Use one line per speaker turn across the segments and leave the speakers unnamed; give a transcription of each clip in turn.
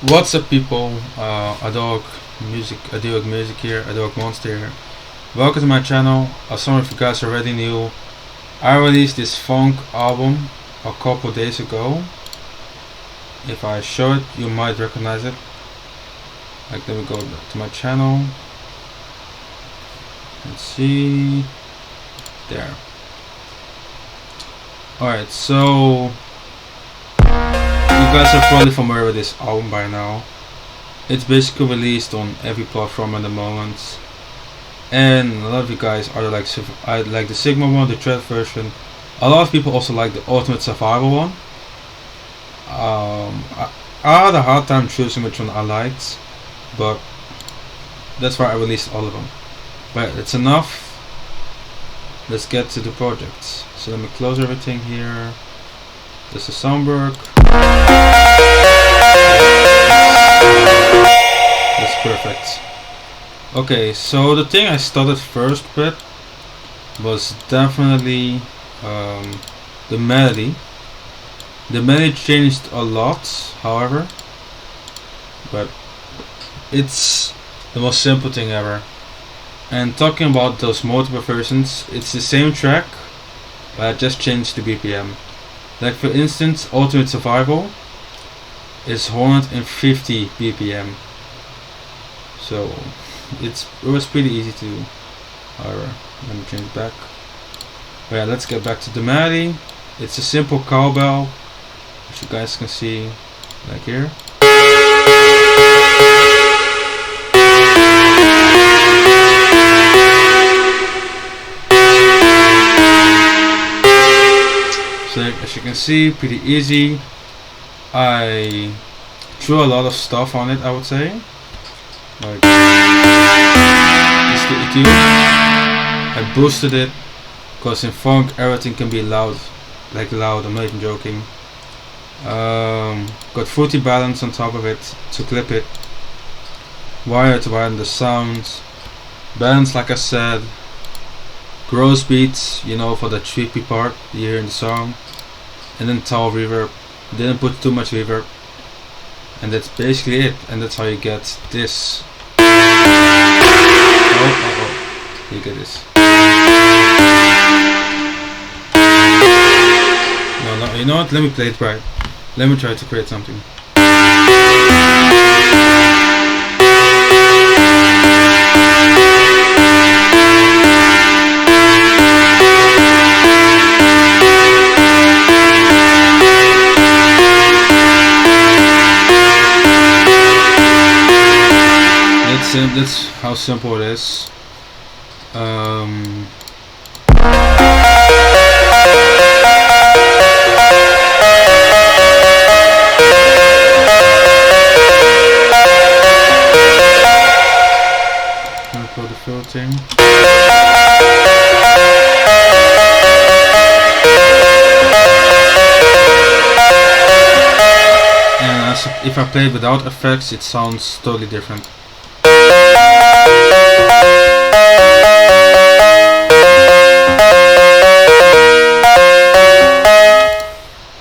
What's up, people? Adog Music here, Adog Monster here. Welcome to my channel. As some of you guys already knew, I released this funk album a couple days ago. If I show it, you might recognize it. Like, let me go back to my channel. Let's see. There. Alright, so you guys are probably familiar with this album by now. It's basically released on every platform at the moment, and a lot of you guys are like the Sigma one, the Thread version. A lot of people also like the Ultimate Survival one. I had a hard time choosing which one I liked, but that's why I released all of them. But it's enough. Let's get to the project. So let me close everything here. This is Soundberg. That's perfect. Okay, so the thing I started first with was definitely the melody. The melody changed a lot, however, but it's the most simple thing ever. And talking about those multiple versions, it's the same track, but I just changed the BPM. Like, for instance, Ultimate Survival is 150 BPM, so it was pretty easy to do. Alright, let me change it back. But yeah, let's get back to the melody. It's a simple cowbell, which you guys can see, like here. So as you can see, pretty easy. I threw a lot of stuff on it, I would say. Like this, the EQ. I boosted it, because in funk everything can be loud. Like loud, I'm not even joking. Got fruity balance on top of it to clip it. Wire to widen the sound. Balance, like I said. Gross beats, you know, for the trippy part you hear in the song. And then towel reverb. Didn't put too much reverb. And that's basically it. And that's how you get this. Oh. You get this. No, you know what? Let me play it right. Let me try to create something. That's how simple it is. For the filtering. And if I play it without effects, it sounds totally different.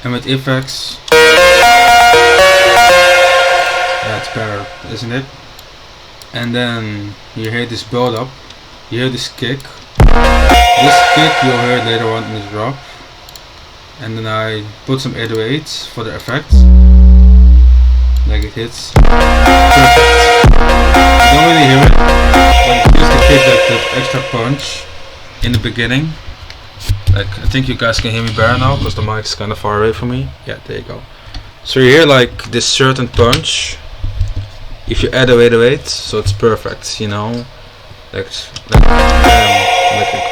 And with effects, that's better, isn't it? And then you hear this build up, you hear this kick. This kick you'll hear later on in the drop. And then I put some 808s for the effect. Like it hits. Perfect. You don't really hear it, but just the kick, that extra punch in the beginning. Like, I think you guys can hear me better now because the mic's kind of far away from me. Yeah, there you go. So you hear like this certain punch if you add a 808, so it's perfect, you know. Like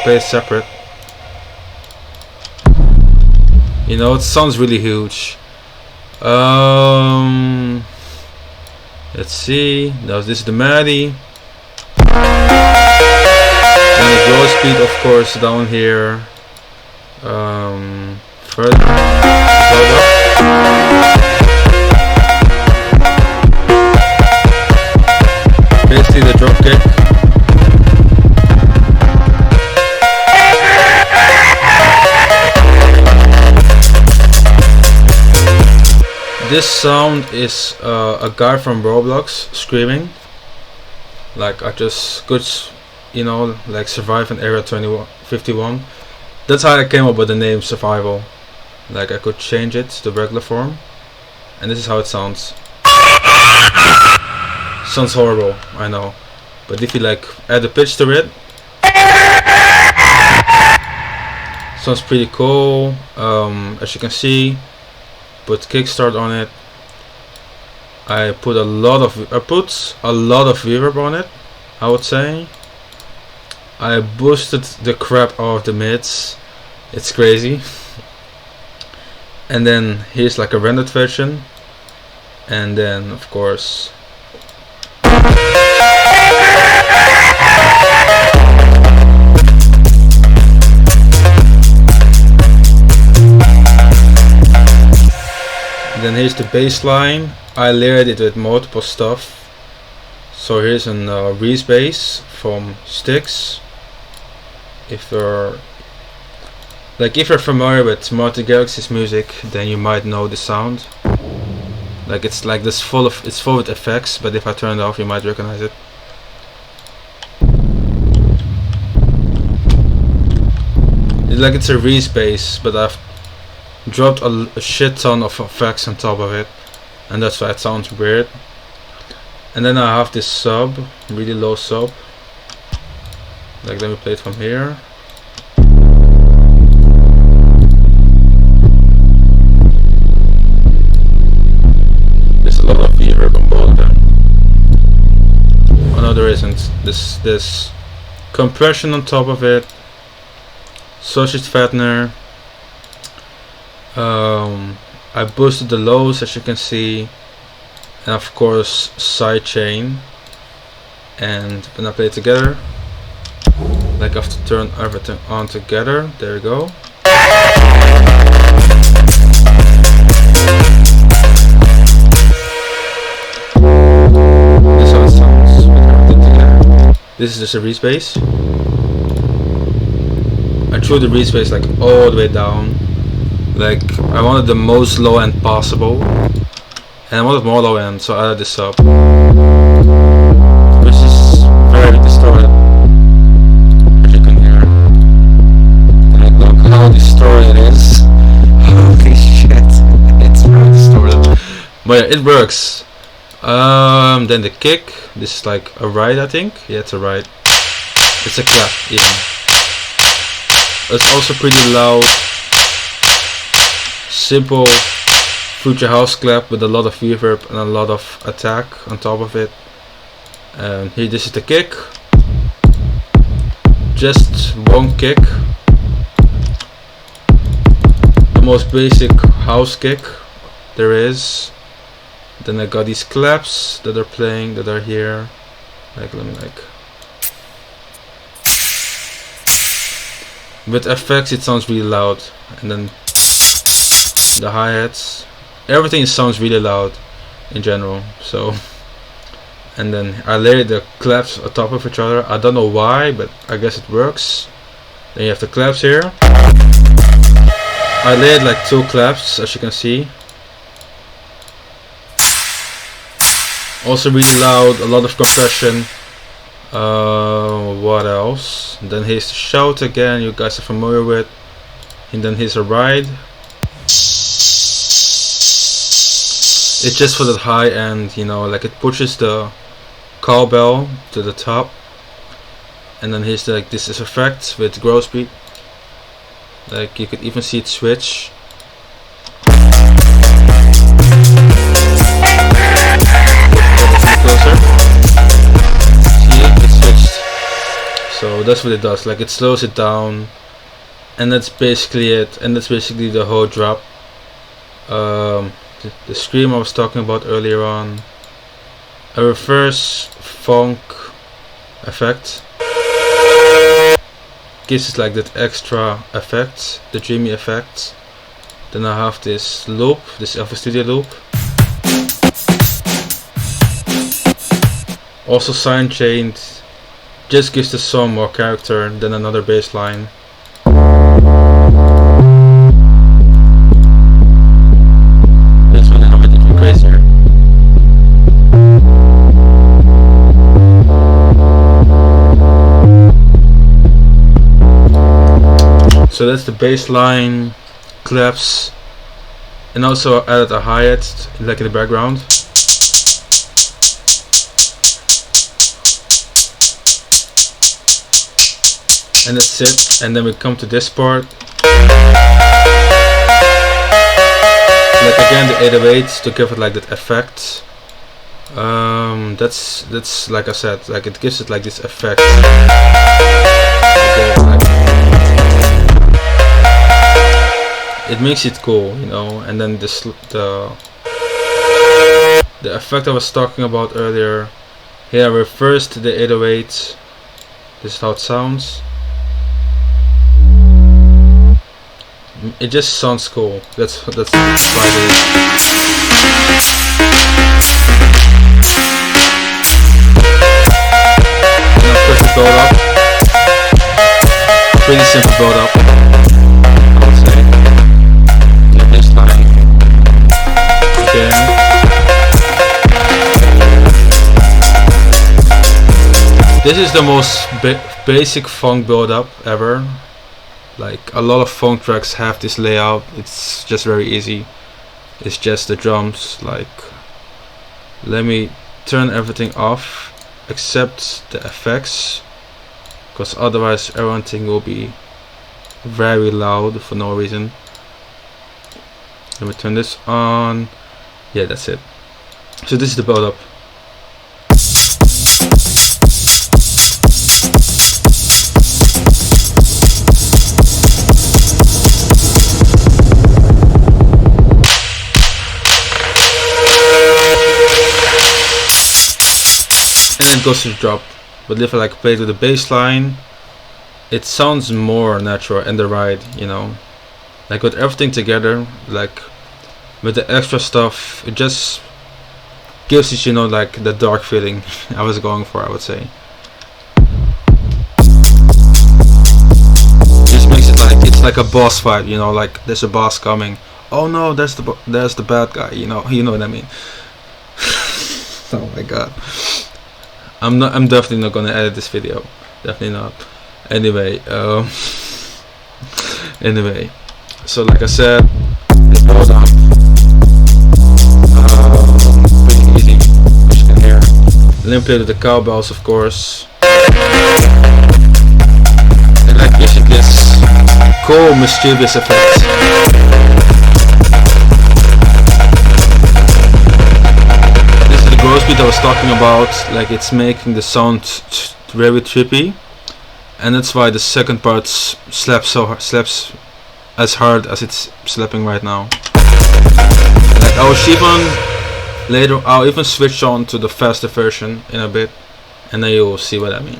play it separate. You know, it sounds really huge. Let's see. Now this is the melody. And the draw speed, of course, down here. Further. Build up. Basically the drop kick. This sound is a guy from Roblox screaming. Like I just could, you know, like survive in Area 51. That's how I came up with the name Survival. Like I could change it to regular form, and this is how it sounds. Sounds horrible, I know, but if you like add a pitch to it, sounds pretty cool. As you can see, put kickstart on it. I put a lot of reverb on it, I would say. I boosted the crap out of the mids. It's crazy. And then here's like a rendered version, and then of course then here's the bass line. I layered it with multiple stuff. So here's an Reese bass from Styx. If you're familiar with Martin Garrix's music, then you might know the sound. Like it's like this full with effects, but if I turn it off, you might recognize it. It's a Reese bass, but I've dropped a shit ton of effects on top of it, and that's why it sounds weird. And then I have this sub, really low sub. Like let me play it from here. There's a lot of reverb on both of them. Oh no, there isn't. This compression on top of it. Sausage fattener. I boosted the lows, as you can see, and of course sidechain. And when I play it together, like I have to turn everything on together. There you go. This is how it sounds with everything together. This is just a Reese bass. I threw the Reese bass like all the way down. Like I wanted the most low end possible, and I wanted more low end, so I added this up, which is very distorted, as you can hear. Like look how distorted it is. Holy shit, it's very distorted. But yeah, it works. Then the kick. This is like a ride, I think. Yeah, it's a ride. It's a clap even. It's also pretty loud. Simple future house clap with a lot of reverb and a lot of attack on top of it. And here, this is the kick. Just one kick. The most basic house kick there is. Then I got these claps that are playing, that are here. Like let me like. With effects it sounds really loud, and then the hi-hats, everything sounds really loud in general. So, and then I layered the claps on top of each other. I don't know why, but I guess it works. Then you have the claps here. I layered like 2 claps, as you can see. Also really loud, a lot of compression. What else? And then here's the shout again, you guys are familiar with. And then here's a ride. It's just for that high end, you know, like it pushes the cowbell to the top. And then here's like this effect with growth speed. Like you could even see it switch. Closer. See, it switched. So that's what it does. Like it slows it down, and that's basically it. And that's basically the whole drop. The scream I was talking about earlier on. A reverse funk effect gives it like that extra effect, the dreamy effect. Then I have this loop, this Alpha Studio loop. Also sidechained, just gives the song more character than another bass line. This one I have a different So that's the bass line, claps, and also I added a hi-hat like in the background. And that's it. And then we come to this part. Like again the 808s to give it like that effect. That's like I said, like it gives it like this effect. It makes it cool, you know. And then this the effect I was talking about earlier. Here I reversed the 808. This is how it sounds. It just sounds cool. That's why it is. And of course the build up. Pretty simple build up, I would say. Yeah, this line again. This is the most basic funk build up ever. Like a lot of funk tracks have this layout. It's just very easy. It's just the drums. Like, let me turn everything off except the effects, because otherwise everything will be very loud for no reason. Let me turn this on. Yeah, that's it. So this is the build up. And then it goes to the drop. But if I like play it with the bass line, it sounds more natural and the ride, you know. Like with everything together, like with the extra stuff, it just gives it, you know, like the dark feeling I was going for, I would say. Just makes it like it's like a boss fight, you know, like there's a boss coming. Oh no, there's the bad guy, you know what I mean. Oh my god. I'm definitely not gonna edit this video. Definitely not. Anyway, anyway. So like I said, it's build up. Pretty easy, as you can hear. Then play with the cowbells, of course. And like using this cool, mischievous effect. Gross beat I was talking about, like it's making the sound very trippy, and that's why the second part slaps as hard as it's slapping right now. Like I'll even switch on to the faster version in a bit, and then you'll see what I mean.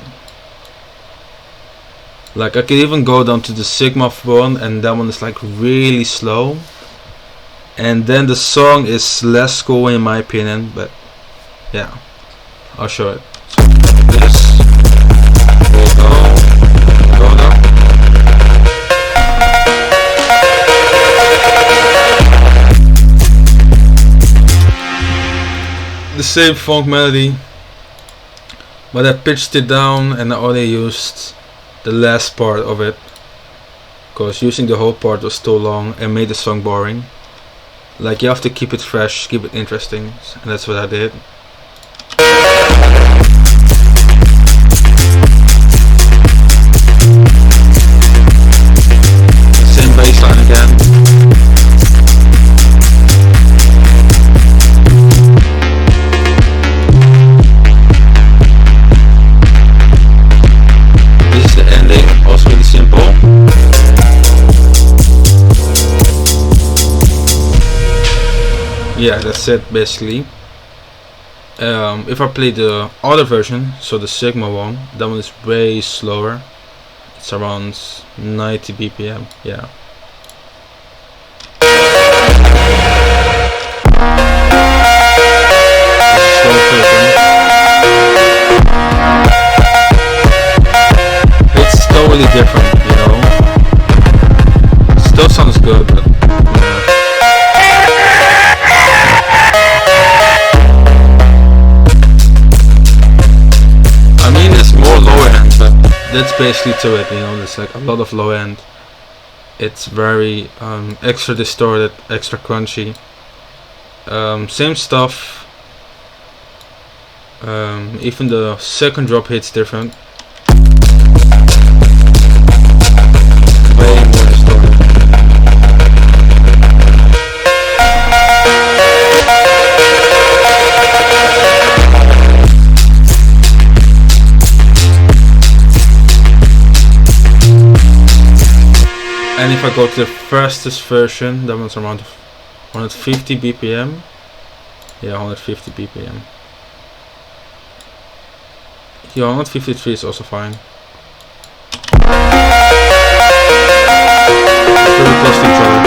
Like I could even go down to the Sigma one, and that one is like really slow, and then the song is less cool in my opinion, but yeah, I'll show it. So this will go down. The same funk melody, but I pitched it down and I only used the last part of it, because using the whole part was too long and made the song boring. Like you have to keep it fresh, keep it interesting, and that's what I did. Same bassline again. This is the ending, also really simple. Yeah, that's it basically. If I play the other version, so the Sigma one, that one is way slower. It's around 90 BPM, yeah. Slow version. It's totally different, you know. Still sounds good, but that's basically to it, you know. There's like a lot of low end, It's very extra distorted, extra crunchy. Same stuff. Even the second drop hits different. Way more distorted. And if I go to the fastest version, that one's around 150 BPM. Yeah, 150 BPM. Yeah, 153 is also fine. Very close to each other.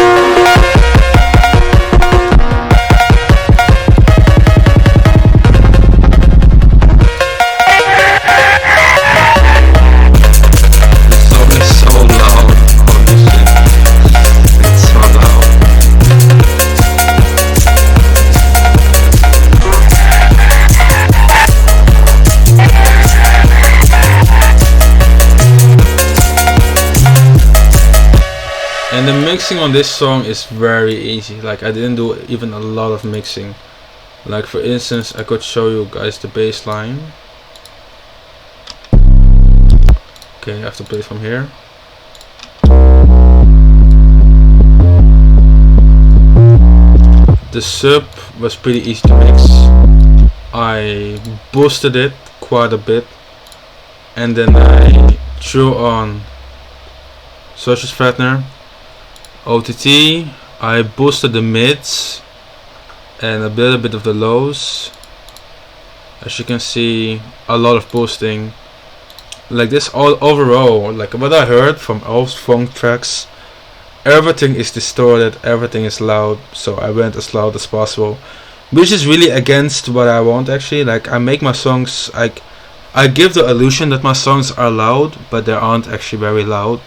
And the mixing on this song is very easy. Like, I didn't do even a lot of mixing. Like, for instance, I could show you guys the bass line. Okay, I have to play it from here. The sub was pretty easy to mix. I boosted it quite a bit, and then I threw on Surface Flattener, OTT. I boosted the mids and a little bit of the lows. As you can see, a lot of boosting. Like this, all overall, like what I heard from all funk tracks, everything is distorted, everything is loud, so I went as loud as possible, which is really against what I want actually. Like, I make my songs, I give the illusion that my songs are loud, but they aren't actually very loud.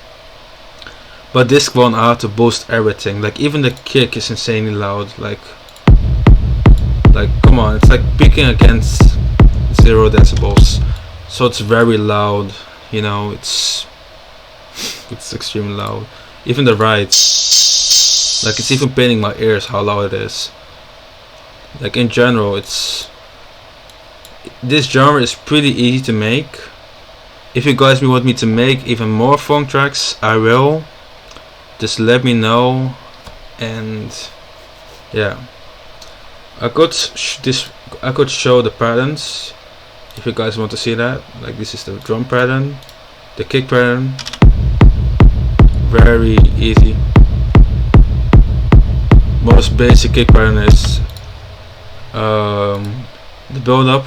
But this one I had to boost everything. Like, even the kick is insanely loud. Like come on, it's like peaking against 0 decibels, so it's very loud. You know, it's extremely loud. Even the rides, like, it's even paining my ears how loud it is. Like, in general, this genre is pretty easy to make. If you guys want me to make even more funk tracks, I will. Just let me know. And yeah, I could show the patterns if you guys want to see that. Like, this is the drum pattern, the kick pattern. Very easy. Most basic kick pattern is the build up.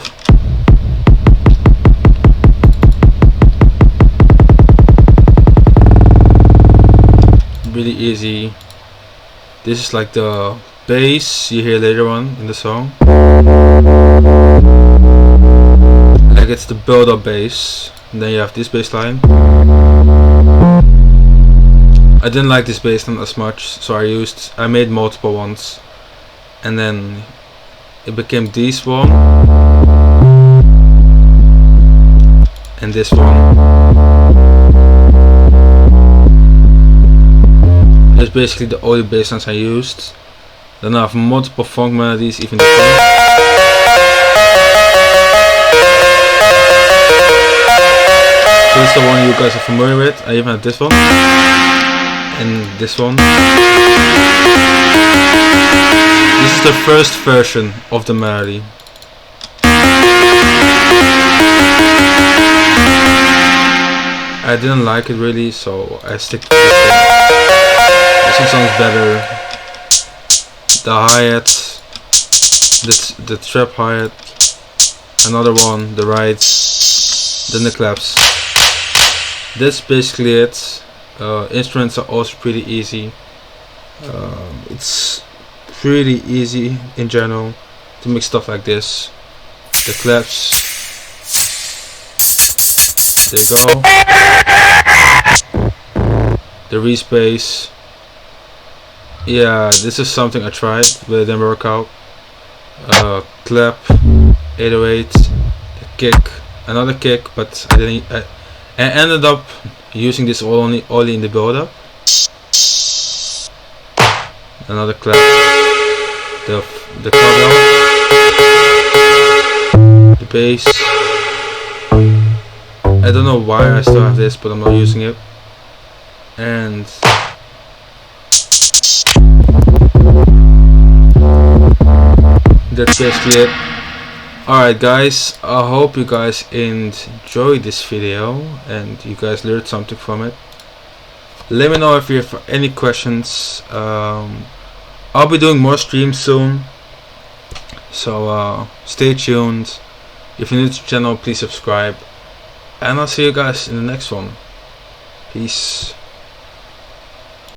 Really easy. This is like the bass you hear later on in the song. Like, it's the build up bass, and then you have this bass line. I didn't like this bass line as much, so I made multiple ones, and then it became this one and this one. That's basically the only bass lines I used. Then I have multiple funk melodies, even this one. So this is the one you guys are familiar with. I even have this one and this one. This is the first version of the melody. I didn't like it really, so I stick to this one. This one sounds better. The hi-hat, the trap hi-hat, another one, the rides, then the claps. That's basically it. Instruments are also pretty easy. It's pretty easy in general to make stuff like this. The claps, there you go. The respace. Yeah, this is something I tried, but it didn't work out. Clap, 808, the kick, another kick, but I ended up using this only in the build up. another clap, the cowbell, the bass. I don't know why I still have this, but I'm not using it. And that's basically it. Alright guys, I hope you guys enjoyed this video and you guys learned something from it. Let me know if you have any questions. I'll be doing more streams soon, so stay tuned. If you're new to the channel, please subscribe, and I'll see you guys in the next one. Peace.